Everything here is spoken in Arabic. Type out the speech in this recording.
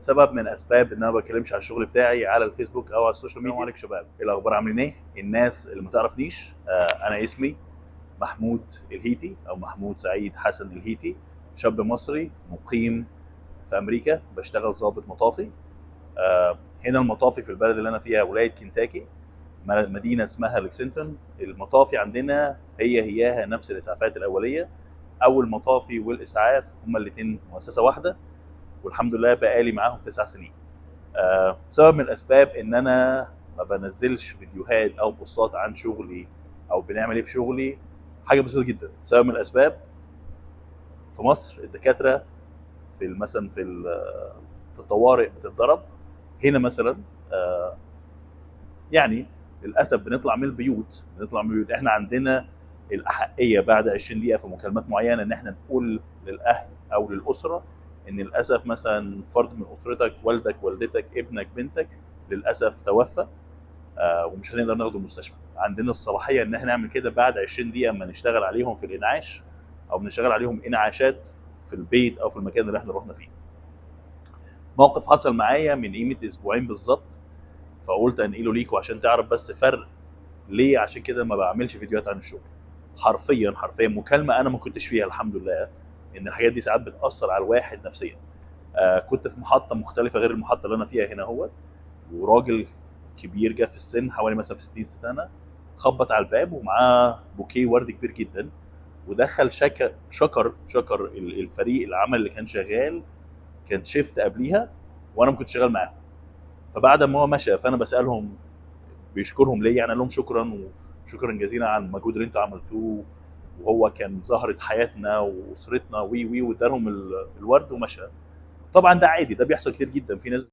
سبب من اسباب ان انا ما بتكلمش على الشغل بتاعي على الفيسبوك او على السوشيال ميديا. السلام عليكم شباب، ايه الاخبار؟ عاملين ايه؟ الناس اللي ما تعرفنيش، انا اسمي محمود الهيتي او محمود سعيد حسن الهيتي، شاب مصري مقيم في امريكا، بشتغل ضابط مطافي. هنا المطافي في البلد اللي انا فيها ولايه كنتاكي، مدينه اسمها لكسنتون. المطافي عندنا هياها نفس الاسعافات الاوليه، او المطافي والاسعاف هما الاثنين مؤسسه واحده، والحمد لله بقالي معاهم 9 سنين. سبب من الاسباب ان انا ما بنزلش فيديوهات او بوستات عن شغلي او بنعمل ايه في شغلي، حاجه بسيطه جدا. سبب من الاسباب، في مصر الدكاتره مثلا في الطوارئ بتتضرب. هنا مثلا آه، يعني للاسف بنطلع من البيوت. احنا عندنا الاحقيه بعد 20 دقيقه في مكالمات معينه ان احنا نقول للاهل او للاسره ان للاسف مثلا فرد من اسرتك، والدك، والدتك، ابنك، بنتك، للاسف توفى، ومش هنقدر ناخده المستشفى. عندنا الصلاحيه ان احنا نعمل كده بعد 20 دقيقه اما نشتغل عليهم في الانعاش، او بنشتغل عليهم انعاشات في البيت او في المكان اللي احنا رحنا فيه. موقف حصل معايا من قيمه اسبوعين بالظبط، فقلت انقله ليكوا عشان تعرف بس فرق ليه. عشان كده ما بعملش فيديوهات عن الشغل. حرفيا مكالمه انا ما كنتش فيها، الحمد لله، ان الحاجات دي ساعات بتاثر على الواحد نفسيا. كنت في محطه مختلفه غير المحطه اللي انا فيها هنا، هو وراجل كبير جه في السن، حوالي مثلا في 60 سنه، خبط على الباب ومعاه بوكيه ورد كبير جدا، ودخل شكر الفريق العمل اللي كان شغال، كان شيفت قبليها وانا ما كنتش شغال معاهم. فبعد ما هو مشى فانا بسالهم بيشكرهم ليه، يعني قال لهم شكرا جزيلا على المجهود اللي انتوا عملتوه، وهو كان زهرة حياتنا واسرتنا وي وي، وادالهم الورد ومشى. طبعا ده عادي، ده بيحصل كتير جدا. في ناس